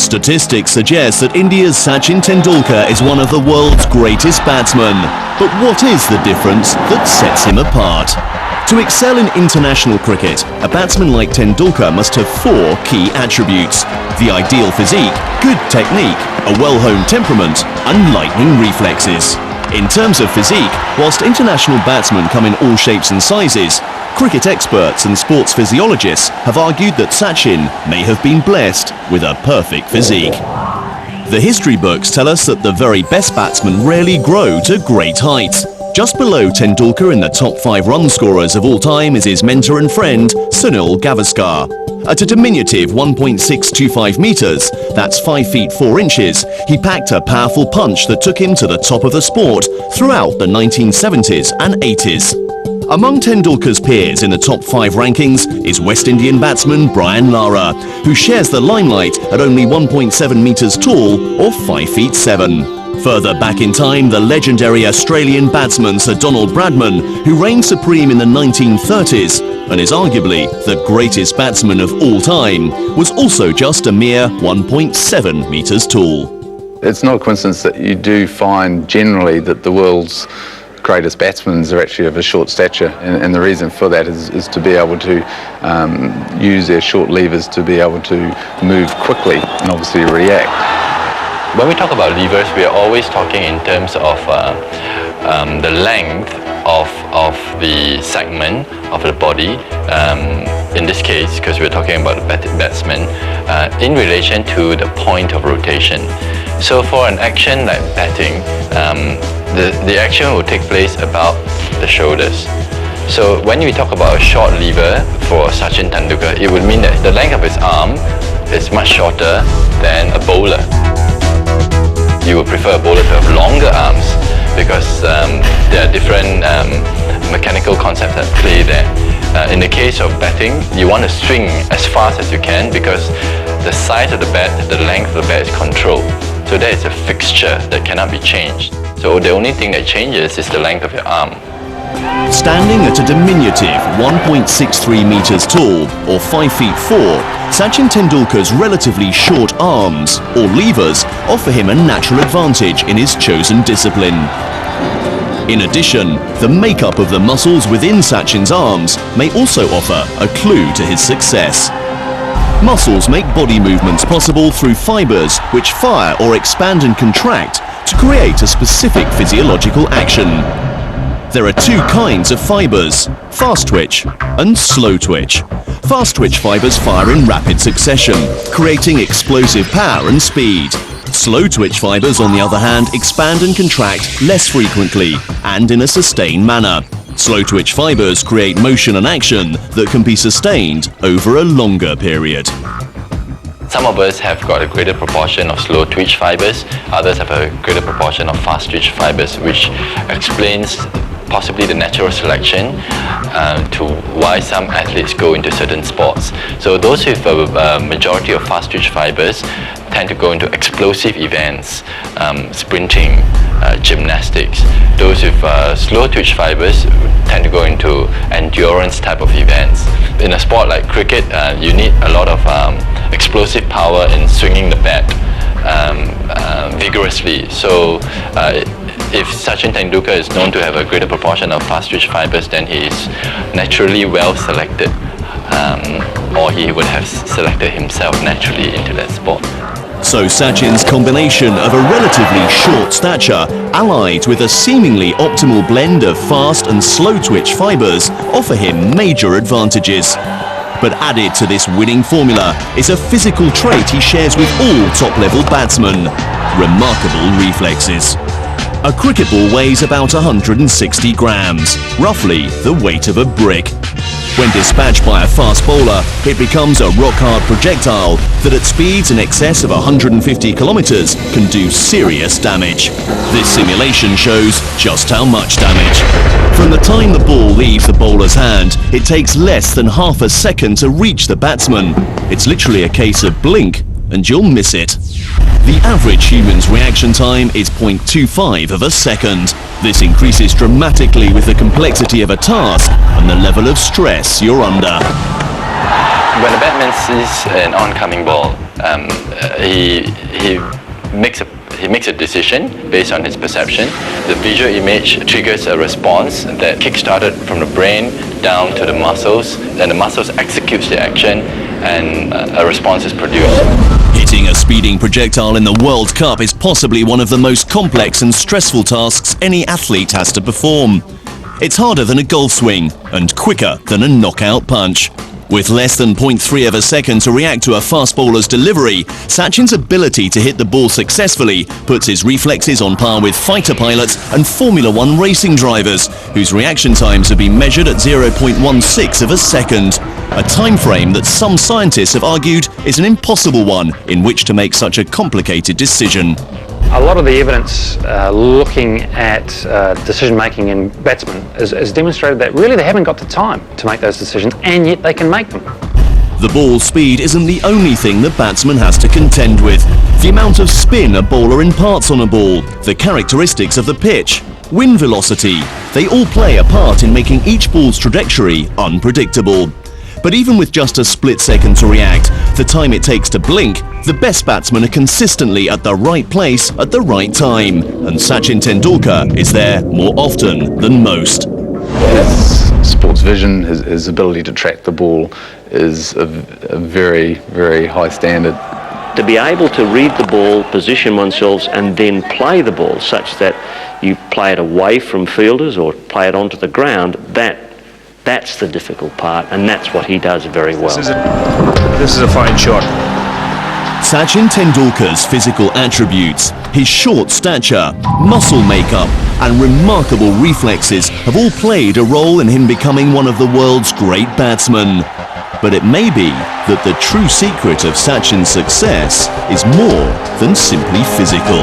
Statistics suggest that India's Sachin Tendulkar is one of the world's greatest batsmen. But what is the difference that sets him apart? To excel in international cricket, a batsman like Tendulkar must have 4 key attributes: the ideal physique, good technique, a well-honed temperament, and lightning reflexes. In terms of physique, whilst international batsmen come in all shapes and sizes, cricket experts and sports physiologists have argued that Sachin may have been blessed with a perfect physique. The history books tell us that the very best batsmen rarely grow to great heights. Just below Tendulkar in the top 5 run scorers of all time is his mentor and friend, Sunil Gavaskar. At a diminutive 1.625 metres, that's 5 feet 4 inches, he packed a powerful punch that took him to the top of the sport throughout the 1970s and 80s. Among Tendulkar's peers in the top 5 rankings is West Indian batsman Brian Lara, who shares the limelight at only 1.7 metres tall or 5 feet 7. Further back in time, the legendary Australian batsman Sir Donald Bradman, who reigned supreme in the 1930s and is arguably the greatest batsman of all time, was also just a mere 1.7 metres tall. It's not a coincidence that you do find generally that the world's greatest batsmen are actually of a short stature, and the reason for that is to be able to use their short levers to be able to move quickly and obviously react. When we talk about levers, we are always talking in terms of the length of the segment of the body, in this case, because we're talking about the batsman, in relation to the point of rotation. So for an action like batting, the action will take place about the shoulders. So when we talk about a short lever for Sachin Tendulkar, it would mean that the length of his arm is much shorter than a bowler. You would prefer a bowler to have longer arms because there are different mechanical concepts at play there. In the case of batting, you want to swing as fast as you can because the size of the bat, the length of the bat is controlled. So that is a fixture that cannot be changed. So the only thing that changes is the length of your arm. Standing at a diminutive 1.63 metres tall or 5 feet 4, Sachin Tendulkar's relatively short arms, or levers, offer him a natural advantage in his chosen discipline. In addition, the makeup of the muscles within Sachin's arms may also offer a clue to his success. Muscles make body movements possible through fibres which fire or expand and contract to create a specific physiological action. There are 2 kinds of fibres, fast twitch and slow twitch. Fast twitch fibres fire in rapid succession, creating explosive power and speed. Slow twitch fibres, on the other hand, expand and contract less frequently and in a sustained manner. Slow twitch fibres create motion and action that can be sustained over a longer period. Some of us have got a greater proportion of slow twitch fibers, others have a greater proportion of fast twitch fibers, which explains possibly the natural selection to why some athletes go into certain sports. So those with a majority of fast twitch fibers tend to go into explosive events, sprinting, gymnastics. Those with slow twitch fibers tend to go into endurance type of events. In a sport like cricket, you need a lot of explosive power in swinging the bat vigorously. So if Sachin Tendulkar is known to have a greater proportion of fast twitch fibers, then he is naturally well selected, or he would have selected himself naturally into that sport. So Sachin's combination of a relatively short stature allied with a seemingly optimal blend of fast and slow twitch fibers offer him major advantages. But added to this winning formula is a physical trait he shares with all top-level batsmen: remarkable reflexes. A cricket ball weighs about 160 grams, roughly the weight of a brick. When dispatched by a fast bowler, it becomes a rock-hard projectile that at speeds in excess of 150 kilometers can do serious damage. This simulation shows just how much damage. From the time the ball leaves the bowler's hand, it takes less than half a second to reach the batsman. It's literally a case of blink and you'll miss it. The average human's reaction time is 0.25 of a second. This increases dramatically with the complexity of a task and the level of stress you're under. When a batsman sees an oncoming ball, he makes a decision based on his perception. The visual image triggers a response that kick-started from the brain down to the muscles, and the muscles executes the action, and a response is produced. Hitting a speeding projectile in the World Cup is possibly one of the most complex and stressful tasks any athlete has to perform. It's harder than a golf swing and quicker than a knockout punch. With less than 0.3 of a second to react to a fast bowler's delivery, Sachin's ability to hit the ball successfully puts his reflexes on par with fighter pilots and Formula One racing drivers, whose reaction times have been measured at 0.16 of a second. A time frame that some scientists have argued is an impossible one in which to make such a complicated decision. A lot of the evidence looking at decision-making in batsmen has demonstrated that really they haven't got the time to make those decisions, and yet they can make them. The ball speed isn't the only thing the batsman has to contend with. The amount of spin a bowler imparts on a ball, the characteristics of the pitch, wind velocity, they all play a part in making each ball's trajectory unpredictable. But even with just a split second to react, the time it takes to blink, the best batsmen are consistently at the right place at the right time. And Sachin Tendulkar is there more often than most. His sports vision, his ability to track the ball is a very, very high standard. To be able to read the ball, position oneself and then play the ball such that you play it away from fielders or play it onto the ground, that's the difficult part, and that's what he does very well. This is a fine shot. Sachin Tendulkar's physical attributes, his short stature, muscle makeup and remarkable reflexes have all played a role in him becoming one of the world's great batsmen. But it may be that the true secret of Sachin's success is more than simply physical.